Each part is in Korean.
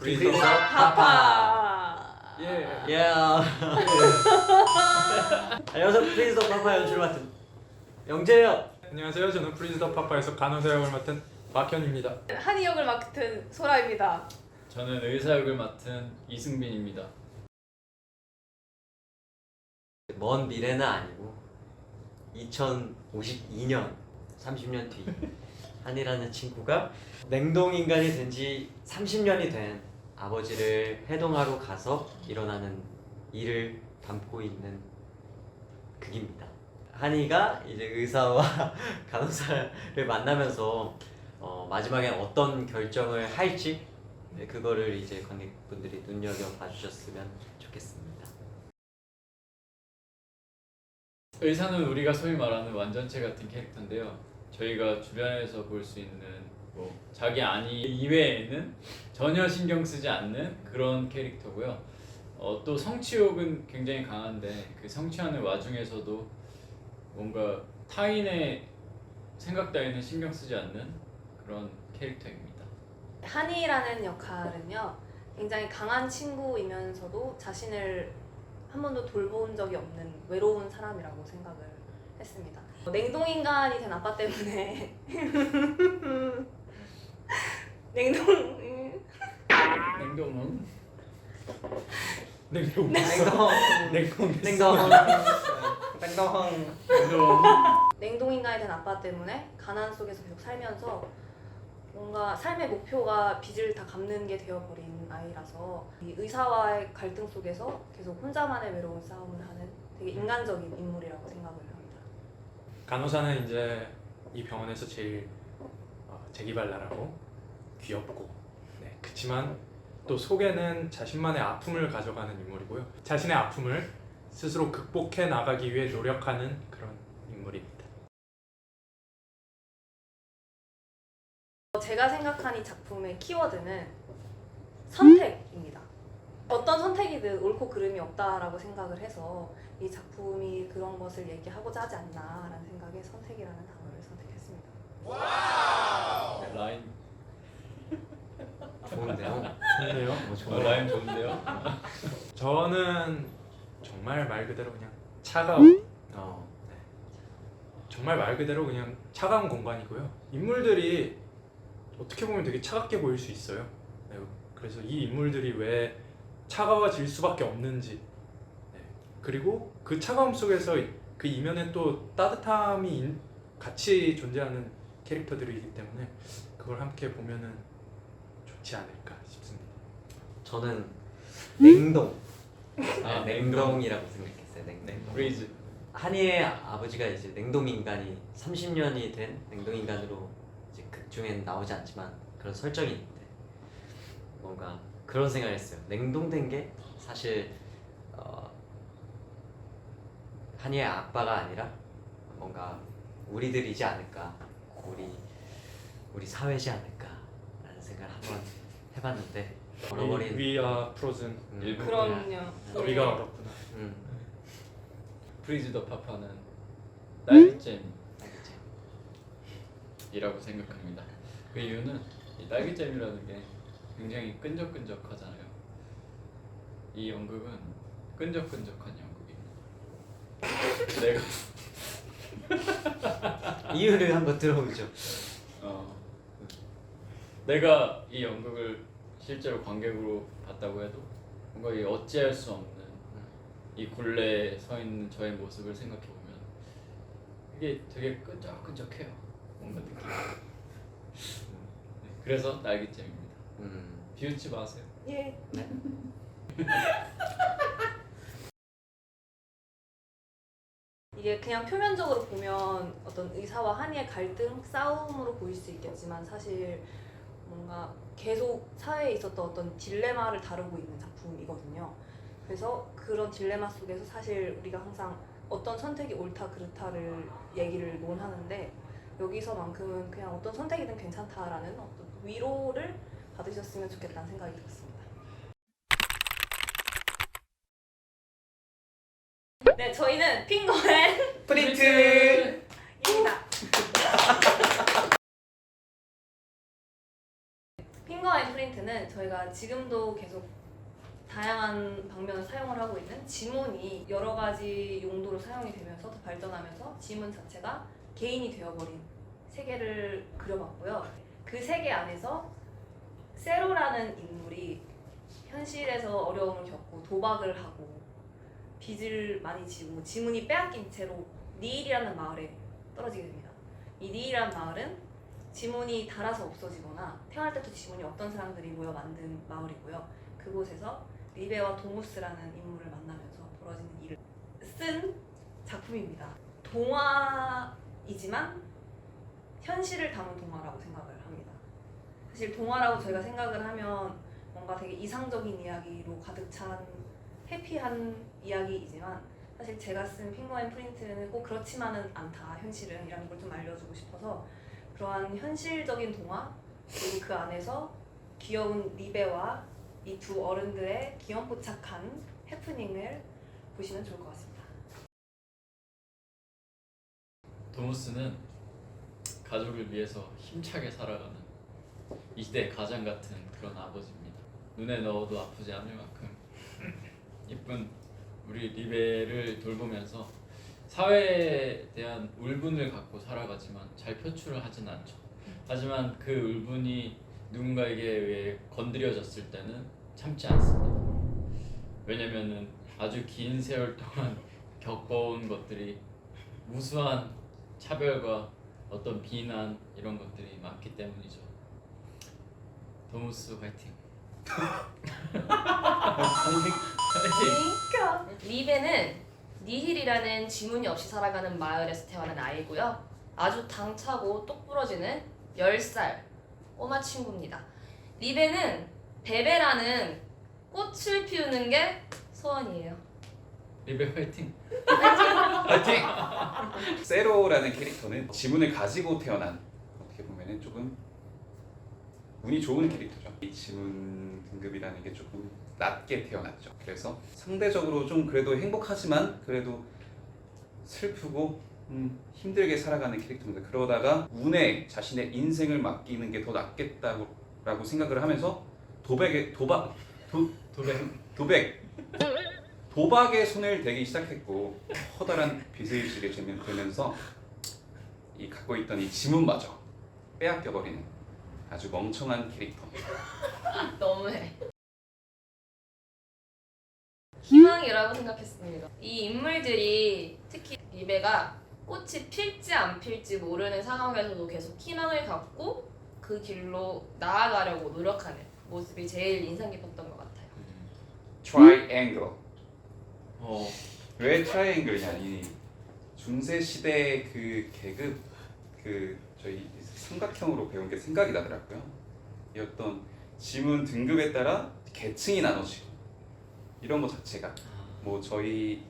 프리즈 파파. 예. 안녕하세요. 프리즈 더 파파 연출 맡은 영재예요. 안녕하세요. 저는 프리즈 더 파파에서 간호사 역을 맡은 박현입니다. 한이 역을 맡은 소라입니다. 저는 의사 역을 맡은 이승빈입니다. 먼 미래는 아니고 2052년 30년 뒤 한이라는 친구가 냉동인간이 된 지 30년이 된 아버지를 해동하러 가서 일어나는 일을 담고 있는 극입니다. 한이가 이제 의사와 간호사를 만나면서 마지막에 어떤 결정을 할지 그거를 이제 관객분들이 눈여겨봐 주셨으면 좋겠습니다. 의사는 우리가 소위 말하는 완전체 같은 캐릭터인데요. 저희가 주변에서 볼 수 있는 뭐 자기 아니 이외에는 전혀 신경 쓰지 않는 그런 캐릭터고요. 또 성취욕은 굉장히 강한데 그 성취하는 와중에서도 뭔가 타인의 생각 따위는 신경 쓰지 않는 그런 캐릭터입니다. 한이라는 역할은요, 굉장히 강한 친구이면서도 자신을 한 번도 돌본 적이 없는 외로운 사람이라고 생각을 했습니다. 냉동인간이 된 아빠 때문에 냉동은 냉동. 냉동인간이 된 아빠 때문에 가난 속에서 계속 살면서 뭔가 삶의 목표가 빚을 다 갚는 게 되어버린 아이라서 이 의사와의 갈등 속에서 계속 혼자만의 외로운 싸움을 하는 되게 인간적인 인물이라고 생각을 합니다. 간호사는 이제 이 병원에서 제일 재기발 나라고 귀엽고, 그치만 또 속에는 자신만의 아픔을 가져가는 인물이고요. 자신의 아픔을 스스로 극복해 나가기 위해 노력하는 그런 인물입니다. 제가 생각한 이 작품의 키워드는 선택입니다. 어떤 선택이든 옳고 그름이 없다라고 생각을 해서 이 작품이 그런 것을 얘기하고자 하지 않나라는 생각에 선택이라는 단어를 선택했습니다. 라인 좋은데요? 좋네요. 라인 좋은데요? 저는 정말 말 그대로 그냥 차가운, 정말 말 그대로 그냥 차가운 공간이고요. 인물들이 어떻게 보면 되게 차갑게 보일 수 있어요. 그래서 이 인물들이 왜 차가워질 수밖에 없는지, 그리고 그 차가움 속에서 그 이면에 또 따뜻함이 같이 존재하는 캐릭터들이기 때문에 그걸 함께 보면은 좋지 않을까 싶습니다. 저는 냉동. 냉동이라고 생각했어요. 냉동. 프리즈. 한이의 아버지가 이제 냉동인간이 30년이 된 냉동인간으로 이제 극 중엔 나오지 않지만 그런 설정이 있는데 뭔가 그런 생각을 했어요. 냉동된 게 사실 한이의 아빠가 아니라 뭔가 우리들이지 않을까, 우리 사회지 않을까라는 생각을 한번 해봤는데 얼어버린 We are frozen. 그럼요. 우리가 얼었구나. 프리즈 더 파파는 딸기잼이라고 생각합니다. 그 이유는 이 딸기잼이라는 게 굉장히 끈적끈적하잖아요. 이 연극은 끈적끈적한 연극입니다. 이유를 한번 들어보죠. 내가 이 연극을 실제로 관객으로 봤다고 해도 뭔가 이 어찌할 수 없는 이 굴레에 서 있는 저의 모습을 생각해 보면 이게 되게 끈적끈적해요. 뭔가 느낌이. 그래서 날개잼입니다. 비웃지 마세요. 예. 네. 이게 그냥 표면적으로 보면 어떤 의사와 한이의 갈등, 싸움으로 보일 수 있겠지만 사실 뭔가 계속 사회에 있었던 어떤 딜레마를 다루고 있는 작품이거든요. 그래서 그런 딜레마 속에서 사실 우리가 항상 어떤 선택이 옳다 그르다를 얘기를 논하는데 여기서만큼은 그냥 어떤 선택이든 괜찮다라는 어떤 위로를 받으셨으면 좋겠다는 생각이 들었습니다. 네, 저희는 핑거앤 프린트입니다. 핑거앤 프린트 프린트는 저희가 지금도 계속 다양한 방면을 사용을 하고 있는 지문이 여러 가지 용도로 사용이 되면서 더 발전하면서 지문 자체가 개인이 되어버린 세계를 그려봤고요. 그 세계 안에서 세로라는 인물이 현실에서 어려움을 겪고 도박을 하고 빚을 많이 지고 지문이 빼앗긴 채로 니일이라는 마을에 떨어지게 됩니다. 이 니일이라는 마을은 지문이 닳아서 없어지거나 태어날 때부터 지문이 없던 사람들이 모여 만든 마을이고요. 그곳에서 리베와 도무스라는 인물을 만나면서 벌어지는 일을 쓴 작품입니다. 동화이지만 현실을 담은 동화라고 생각을 합니다. 사실 동화라고 저희가 생각을 하면 뭔가 되게 이상적인 이야기로 가득 찬 해피한 이야기이지만 사실 제가 쓴 핑거 앤 프린트는 꼭 그렇지만은 않다, 현실은 이라는 걸 좀 알려주고 싶어서 그러한 현실적인 동화 그리고 그 안에서 귀여운 리베와 이 두 어른들의 귀염뽀짝한 해프닝을 보시면 좋을 것 같습니다. 도무스는 가족을 위해서 힘차게 살아가는 이 시대의 가장 같은 그런 아버지입니다. 눈에 넣어도 아프지 않을 만큼 예쁜 우리 리베를 돌보면서 사회에 대한 울분을 갖고 살아가지만 잘 표출을 하진 않죠. 하지만 그 울분이 누군가에게 의해 건드려졌을 때는 참지 않습니다. 왜냐면은 아주 긴 세월 동안 겪어온 것들이 무수한 차별과 어떤 비난 이런 것들이 많기 때문이죠. 도무스 화이팅! 리베는 니힐이라는 지문이 없이 살아가는 마을에서 태어난 아이고요. 아주 당차고 똑부러지는 10살 꼬마 친구입니다. 리베는 베베라는 꽃을 피우는 게 소원이에요. 리베 화이팅! 파이팅! 세로라는 캐릭터는 지문을 가지고 태어난 어떻게 보면은 조금 운이 좋은 캐릭터죠. 이 지문 등급이라는 게 조금 낮게 태어났죠. 그래서 상대적으로 좀 그래도 행복하지만 그래도 슬프고 힘들게 살아가는 캐릭터입니다. 그러다가 운에 자신의 인생을 맡기는 게 더 낫겠다고 생각을 하면서 도박에 손을 대기 시작했고 커다란 빚을 지게 되면서 이 갖고 있던 이 지문마저 빼앗겨버리는 아주 멍청한 캐릭터. 너무해. 희망이라고 생각했습니다. 이 인물들이 특히 리베가 꽃이 필지 안 필지 모르는 상황에서도 계속 희망을 갖고 그 길로 나아가려고 노력하는 모습이 제일 인상 깊었던 것 같아요. 트라이앵글. 왜 트라이앵글이냐니 중세 시대 그 계급 저희 삼각형으로 배운 게 생각이 나더라고요. 이 어떤 지문 등급에 따라 계층이 나눠지고 이런 것 자체가 뭐 저희의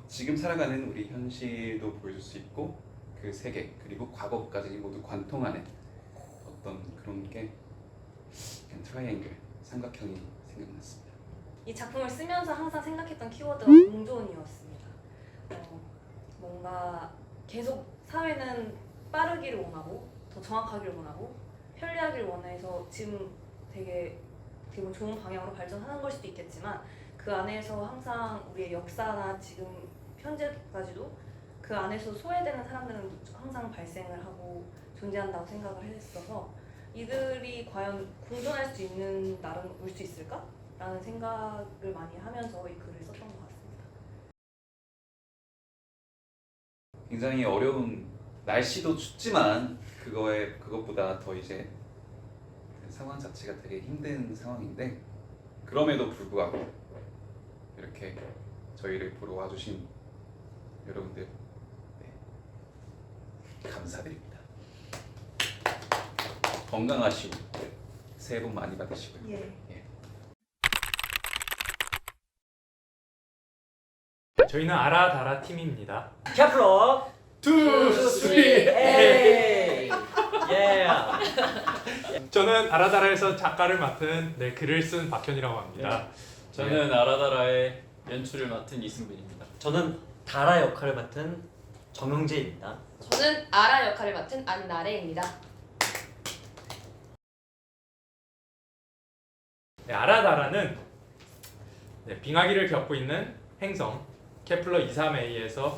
지금 살아가는 우리 현실도 보여줄 수 있고 그 세계 그리고 과거까지 모두 관통하는 어떤 그런 게 트라이앵글 삼각형이 생각났습니다. 이 작품을 쓰면서 항상 생각했던 키워드가 공존이었습니다. 뭔가 계속 사회는 빠르기를 원하고 더 정확하기를 원하고 편리하기를 원해서 지금 되게 좋은 방향으로 발전하는 걸 수도 있겠지만 그 안에서 항상 우리의 역사나 지금 현재까지도 그 안에서 소외되는 사람들은 항상 발생을 하고 존재한다고 생각을 했어서 이들이 과연 공존할 수 있는 날은 올 수 있을까? 라는 생각을 많이 하면서 이 글을 썼던 것 같습니다. 굉장히 어려운 날씨도 춥지만 그것보다 더 이제 그 상황 자체가 되게 힘든 상황인데 그럼에도 불구하고 이렇게 저희를 보러 와주신 여러분들 감사드립니다. 건강하시고 새해 복 많이 받으시고요. 예. 저희는 아라다라 팀입니다. 캐플러 2, 3, A. 예. 저는 아라다라에서 작가를 맡은 글을 쓴 박현이라고 합니다. 저는 아라다라의 연출을 맡은 이승빈입니다. 저는 다라 역할을 맡은 정영재입니다. 저는 아라 역할을 맡은 안나래입니다. 네, 빙하기를 겪고 있는 행성 케플러 23a에서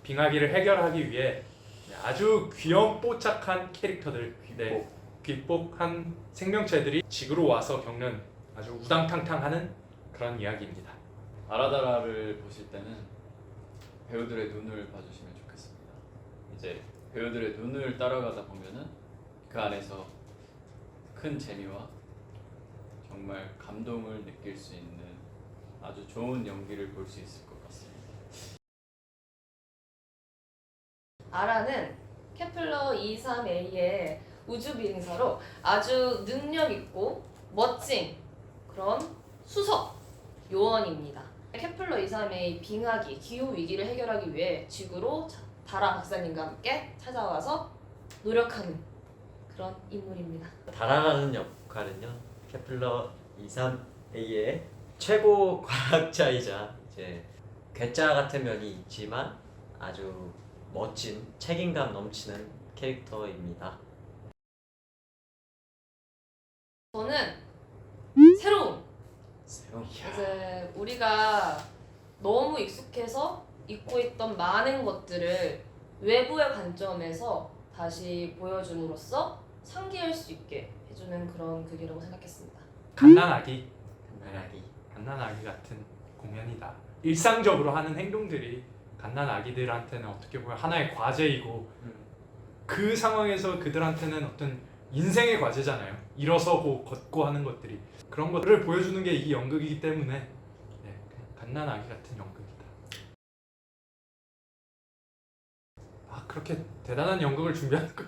빙하기를 해결하기 위해 아주 귀염뽀짝한 캐릭터들, 네, 귀복한 생명체들이 지구로 와서 겪는 아주 우당탕탕하는 그런 이야기입니다. 아라다라를 보실 때는 배우들의 눈을 봐주시면 좋겠습니다. 이제 배우들의 눈을 따라가다 보면은 그 안에서 큰 재미와 정말 감동을 느낄 수 있는 아주 좋은 연기를 볼 수 있을 것 같습니다. 아라는 케플러 23a의 우주 비행사로 아주 능력 있고 멋진 그런 수석 요원입니다. 케플러 23a 빙하기 기후 위기를 해결하기 위해 지구로 다라 박사님과 함께 찾아와서 노력하는 그런 인물입니다. 다라라는 역할은요 케플러 23a의 최고 과학자이자 이제 괴짜 같은 면이 있지만 아주 멋진 책임감 넘치는 캐릭터입니다. 저는 새로운 이제 우리가 너무 익숙해서 잊고 있던 많은 것들을 외부의 관점에서 다시 보여줌으로써 상기할 수 있게 해주는 그런 극이라고 생각했습니다. 갓난아기, 갓난아기. 갓난아기 같은 공연이다. 일상적으로 하는 행동들이 갓난아기들한테는 어떻게 보면 하나의 과제이고 그 상황에서 그들한테는 어떤 인생의 과제잖아요. 일어서고 걷고 하는 것들이 그런 것들을 보여주는 게 이 연극이기 때문에 네, 그냥 갓난아기 같은 연극이다. 아 그렇게 대단한 연극을 준비하는 거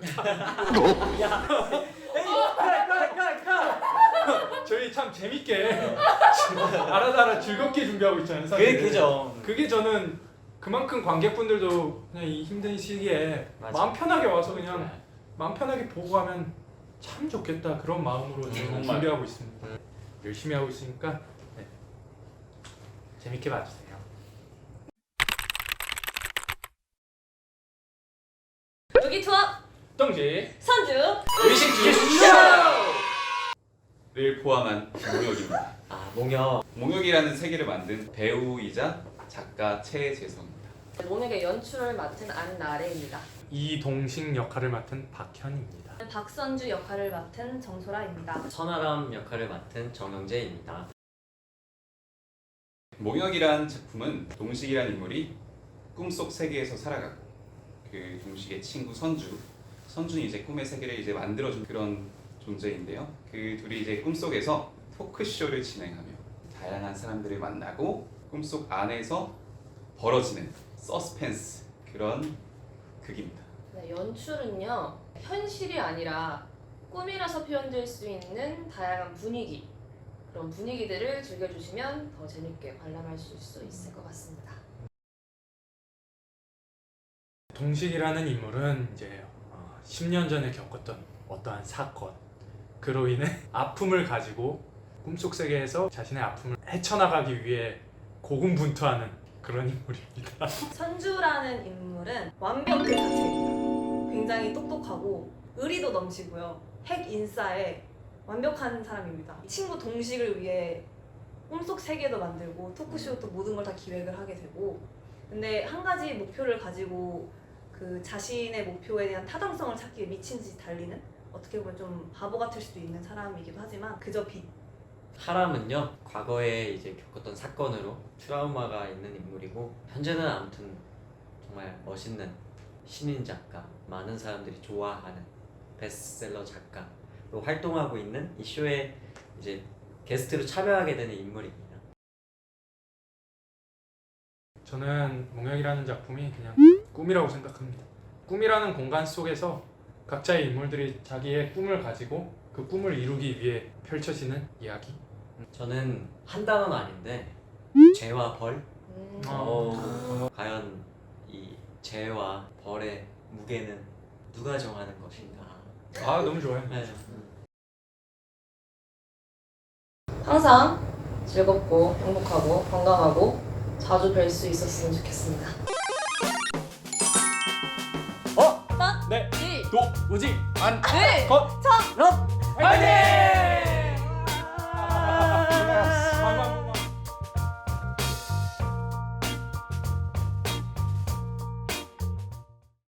저희 참 재밌게 알아다라 즐겁게 준비하고 있잖아요. 사실. 그게 그죠. 그게 저는 그만큼 관객분들도 그냥 이 힘든 시기에 맞아. 마음 편하게 와서 그냥 마음 편하게 보고 가면 참 좋겠다 그런 마음으로 저는 정말. 준비하고 있습니다. 열심히 하고 있으니까 네. 재밌게 봐주세요. 여기 투어 덩지 선주 를 포함한 몽혁입니다. 아 몽혁. 몽혁이라는 세계를 만든 배우이자 작가 최재성입니다. 몽혁의 연출을 맡은 안나래입니다. 이동식 역할을 맡은 박현입니다. 박선주 역할을 맡은 정소라입니다. 선아람 역할을 맡은 정영재입니다. 몽혁이란 작품은 동식이란 인물이 꿈속 세계에서 살아가고 그 동식의 친구 선주는 이제 꿈의 세계를 이제 만들어준 그런 존재인데요. 그 둘이 이제 꿈속에서 토크쇼를 진행하며 다양한 사람들을 만나고 꿈속 안에서 벌어지는 서스펜스 그런 극입니다. 네, 연출은요 현실이 아니라 꿈이라서 표현될 수 있는 다양한 분위기 그런 분위기들을 즐겨주시면 더 재밌게 관람할 수 있을 것 같습니다. 동식이라는 인물은 이제 10년 전에 겪었던 어떠한 사건 그로 인해 아픔을 가지고 꿈속 세계에서 자신의 아픔을 헤쳐나가기 위해 고군분투하는 그런 인물입니다. 선주라는 인물은 완벽 그 자체입니다. 굉장히 똑똑하고 의리도 넘치고요. 핵 인싸에 완벽한 사람입니다. 친구 동식을 위해 꿈속 세계도 만들고 토크쇼도 모든 걸 다 기획을 하게 되고 근데 한 가지 목표를 가지고 그 자신의 목표에 대한 타당성을 찾기 위해 미친 듯이 달리는 어떻게 보면 좀 바보 같을 수도 있는 사람이기도 하지만 그저 빛 하람은요 과거에 이제 겪었던 사건으로 트라우마가 있는 인물이고 현재는 아무튼 정말 멋있는 신인 작가, 많은 사람들이 좋아하는 베스트셀러 작가로 활동하고 있는 이 쇼에 이제 게스트로 참여하게 되는 인물입니다. 저는 몽혁이라는 작품이 그냥 꿈이라고 생각합니다. 꿈이라는 공간 속에서 각자의 인물들이 자기의 꿈을 가지고 그 꿈을 이루기 위해 펼쳐지는 이야기. 저는 한 단어는 아닌데 죄와 벌? 과연 이 죄와 벌의 무게는 누가 정하는 것인가? 아 너무 좋아요. 네. 항상 즐겁고 행복하고 건강하고 자주 뵐 수 있었으면 좋겠습니다. 네. 일, 도 우지 안 네. 컷. 럽!